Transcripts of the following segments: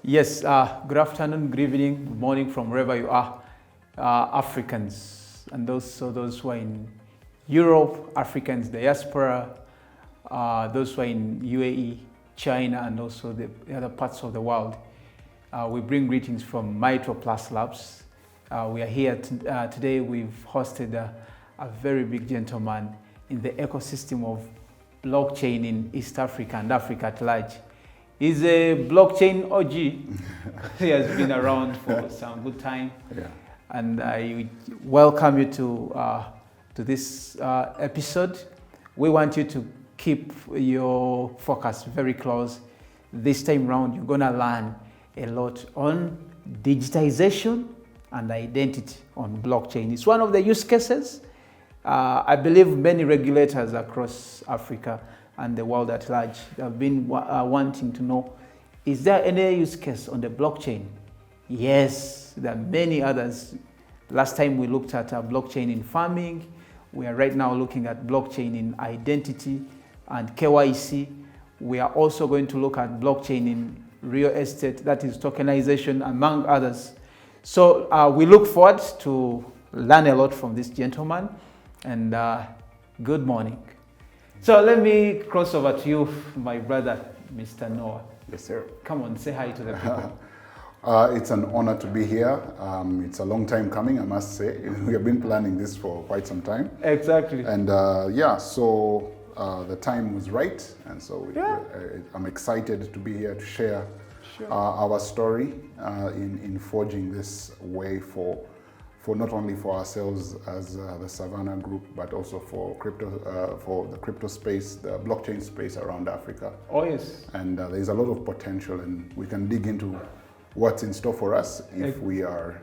Yes, good afternoon, good evening, good morning from wherever you are, Africans, and those who are in Europe, Africans, diaspora, those who are in UAE, China, and also the other parts of the world. We bring greetings from Mitro Plus Labs. We are here today. We've hosted a very big gentleman in the ecosystem of blockchain in East Africa and Africa at large. He's a blockchain OG. He has been around for some good time. Yeah. And I welcome you to this episode. We want you to keep your focus very close. This time round, you're gonna learn a lot on digitization and identity on blockchain. It's one of the use cases. I believe many regulators across Africa and the world at large have been wanting to know, is there any use case on the blockchain? Yes, there are many others. Last time we looked at blockchain in farming. We are right now looking at blockchain in identity and KYC. We are also going to look at blockchain in real estate, that is tokenization, among others. So we look forward to learn a lot from this gentleman, and good morning. So let me cross over to you, my brother, Mr. Noah. Yes, sir. Come on, say hi to the people. It's an honor to be here. It's a long time coming, I must say. We have been planning this for quite some time. Exactly. And so the time was right. And so I'm excited to be here to share our story in forging this way for not only for ourselves as the Savannah Group, but also for the crypto space, the blockchain space around Africa. Oh, yes. And there's a lot of potential, and we can dig into what's in store for us if we are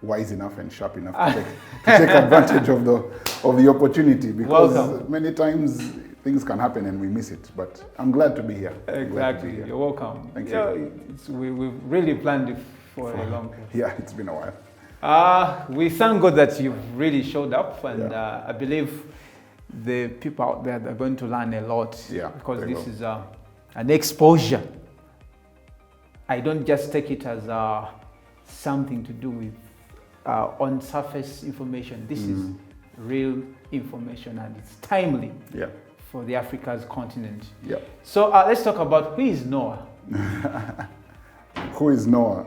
wise enough and sharp enough to take advantage of the opportunity, because many times things can happen and we miss it. But I'm glad to be here. Exactly. You're welcome. Thank you. We've really planned it for a long time. Yeah, it's been a while. We thank God that you've really showed up, and I believe the people out there are going to learn a lot, because this is an exposure. I don't just take it as something to do with on surface information. This is real information, and it's timely for the Africa's continent. Yeah. So let's talk about who is Noah. Who is Noah?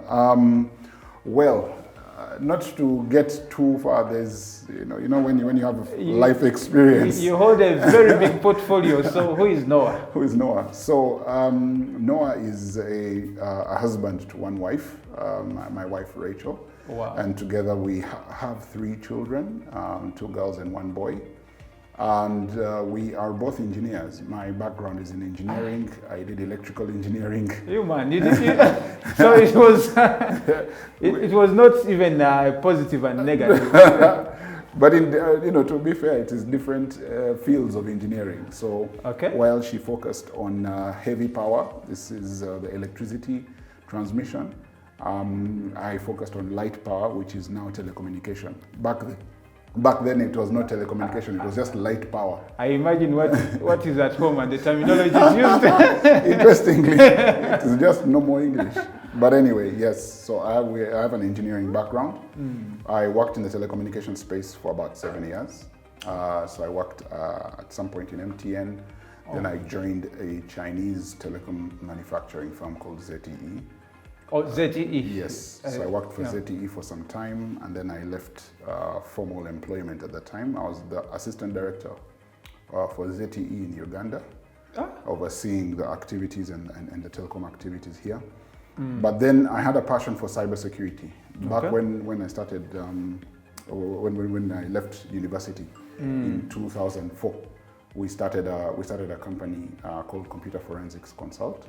Not to get too far, there's, you know when you have life experience. You hold a very big portfolio, so who is Noah? Who is Noah? So Noah is a husband to one wife, my wife Rachel. Wow. And together we have 3 children, 2 girls and 1 boy. And we are both engineers. My background is in engineering. I did electrical engineering. You man, you did it. So it was it was not even positive and negative. But to be fair, it is different fields of engineering. So while she focused on heavy power, this is the electricity transmission. I focused on light power, which is now telecommunication. Back then it was not telecommunication, it was just light power. I imagine what is at home and the terminology is used. Interestingly, it is just normal English. But anyway, yes, so I have an engineering background. I worked in the telecommunication space for about 7 years. So I worked at some point in MTN. Then I joined a Chinese telecom manufacturing firm called ZTE. Oh, ZTE. Yes. So I worked for ZTE for some time, and then I left formal employment at that time. I was the assistant director for ZTE in Uganda, overseeing the activities and the telecom activities here. But then I had a passion for cybersecurity. Back when I started, when I left university in 2004. We started a company called Computer Forensics Consult.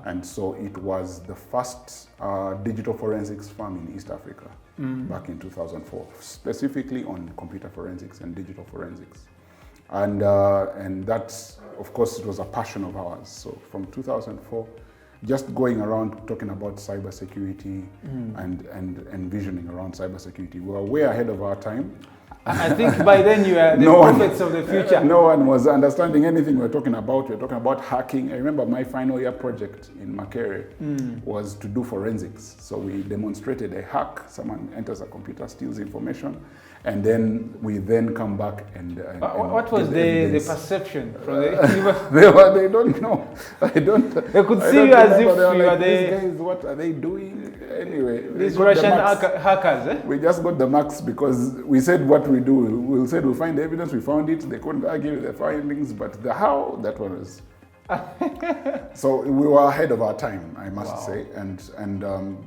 And so it was the first digital forensics firm in East Africa back in 2004, specifically on computer forensics and digital forensics. And that, of course, it was a passion of ours. So from 2004, just going around talking about cybersecurity and envisioning around cybersecurity, we were way ahead of our time. I think by then you are the prophets of the future. No one was understanding anything we're talking about. We're talking about hacking. I remember my final year project in Makerere was to do forensics. So we demonstrated a hack. Someone enters a computer, steals information, and then we come back and what was the perception from the they don't know. They could see you as if you like, are these guys, what are they doing? Anyway, these Russian hackers, eh? We just got the marks because we said what we do. We said we'll find the evidence, we found it. They couldn't argue with the findings, but the how, that one was. So we were ahead of our time, I must say,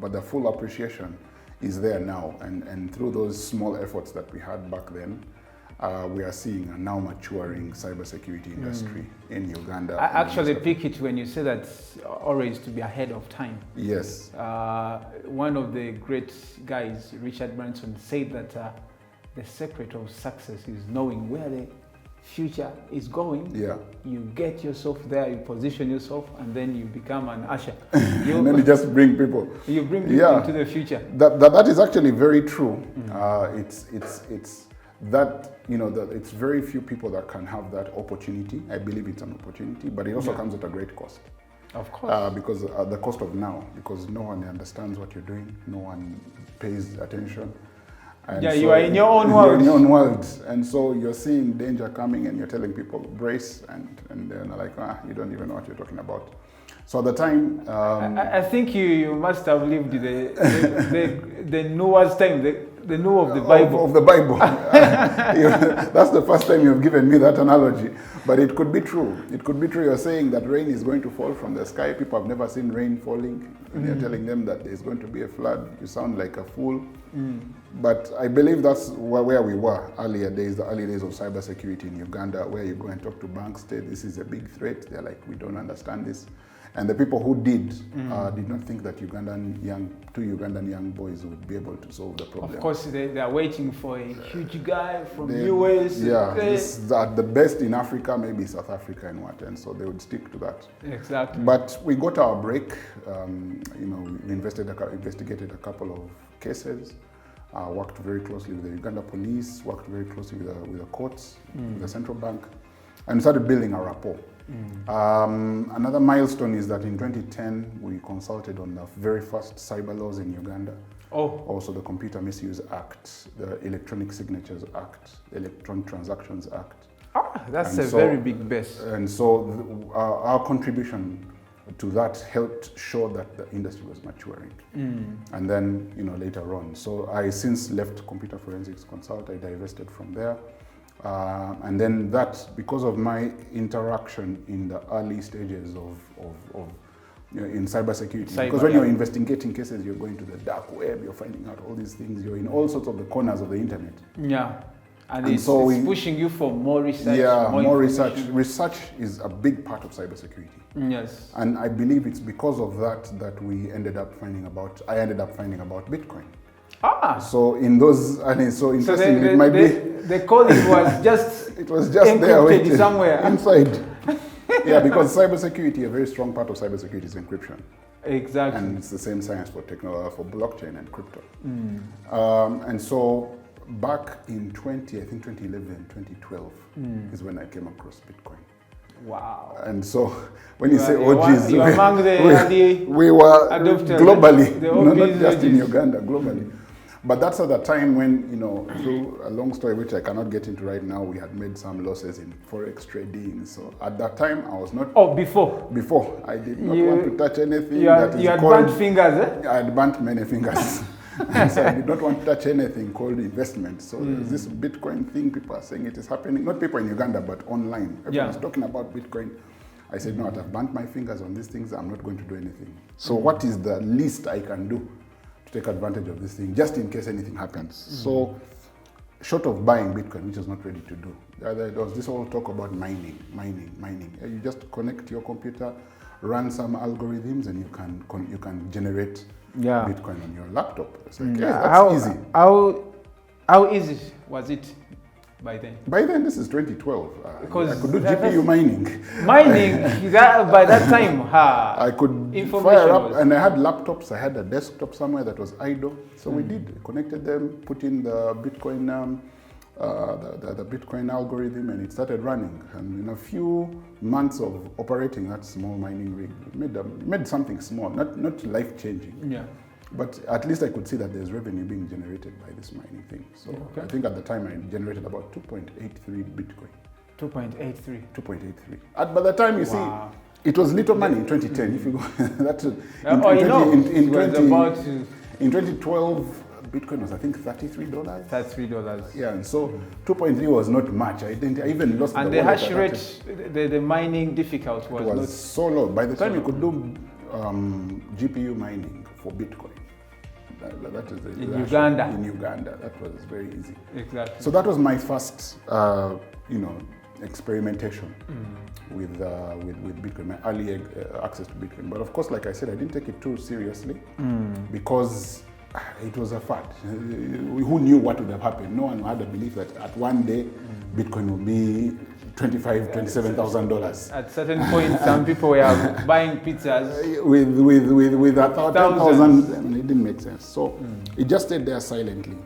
but the full appreciation is there now, and through those small efforts that we had back then, we are seeing a now maturing cybersecurity industry in Uganda. I actually pick it when you say that always to be ahead of time. Yes. One of the great guys, Richard Branson, said that the secret of success is knowing where the future is going. Yeah. You get yourself there, you position yourself, and then you become an usher. And then you just bring people. You bring people into the future. That is actually very true. It's that, it's very few people that can have that opportunity. I believe it's an opportunity, but it also comes at a great cost. Of course. Because the cost of now, because no one understands what you're doing, no one pays attention. And so you are in your own world. You're in your own world. And so you're seeing danger coming and you're telling people, brace, and they're like, you don't even know what you're talking about. So at the time... I think you must have lived the Noah's time, the Noah of the Bible. Of the Bible. That's the first time you've given me that analogy. But it could be true. It could be true. You're saying that rain is going to fall from the sky. People have never seen rain falling. And you're telling them that there's going to be a flood. You sound like a fool. But I believe that's where we were earlier days, the early days of cybersecurity in Uganda, where you go and talk to banks, say this is a big threat. They're like, we don't understand this. And the people who did not think that two Ugandan young boys would be able to solve the problem. Of course, they are waiting for a huge guy from US. Yeah, the best in Africa, maybe South Africa and so they would stick to that. Exactly. But we got our break. We investigated a couple of cases. Worked very closely with the Uganda police. Worked very closely with the courts, with the central bank, and started building a rapport. Another milestone is that in 2010 we consulted on the very first cyber laws in Uganda. Also the Computer Misuse Act, the Electronic Signatures Act, the Electronic Transactions Act. That's very big base. And so our contribution to that helped show that the industry was maturing. And then, later on. So I since left Computer Forensics Consult, I divested from there. And then that, because of my interaction in the early stages in cybersecurity, because when you're investigating cases, you're going to the dark web, you're finding out all these things, you're in all sorts of the corners of the internet. Yeah. And it's pushing you for more research. Yeah, more research. Research is a big part of cybersecurity. Yes. And I believe it's because of that I ended up finding about Bitcoin. So in those, so interestingly, it might be the coding was just it was just there waiting somewhere inside. Yeah, because cybersecurity, a very strong part of cybersecurity is encryption. Exactly. And it's the same science for blockchain and crypto. And so back in 2011, 2012 is when I came across Bitcoin. Wow. And so when you say OGs, we were globally, not just in Uganda, globally. But that's at the time when, through a long story which I cannot get into right now, we had made some losses in forex trading. So at that time, I was not... Before? Before. I did not want to touch anything you had burnt fingers, eh? I had burnt many fingers. And so I did not want to touch anything called investment. So there's this Bitcoin thing, people are saying it is happening. Not people in Uganda, but online. Everyone's talking about Bitcoin. I said, no, I've burnt my fingers on these things. I'm not going to do anything. So what is the least I can do to take advantage of this thing, just in case anything happens? So short of buying Bitcoin, which I was not ready to do, there was this whole talk about mining. You just connect your computer, run some algorithms, and you can generate Bitcoin on your laptop. It's like, that's easy. How easy was it by then? By then, this is 2012. Because I could do GPU mining. By that time, I could fire up, and I had laptops. I had a desktop somewhere that was idle. So we connected them, put in the Bitcoin the Bitcoin algorithm, and it started running. And in a few months of operating that small mining rig, it made something small, not life-changing. Yeah. But at least I could see that there's revenue being generated by this mining thing. So I think at the time I generated about 2.83 Bitcoin. 2.83. 2.83. By the time, you see, it was little money in 2010. If you go, that's in 2012, Bitcoin was, I think, $33. $33. Yeah, and so 2.3 was not much. I even lost. And the hash rate, the mining difficulty was so low. By the time you could do GPU mining for Bitcoin, that is in Uganda. In Uganda, that was very easy. Exactly. So that was my first, experimentation with Bitcoin, my early access to Bitcoin. But of course, like I said, I didn't take it too seriously because it was a fad. Who knew what would have happened? No one had a belief that at one day Bitcoin would be $25,000, $27,000. At certain point, some people were buying pizzas with 10,000, and it didn't make sense. So it just stayed there silently.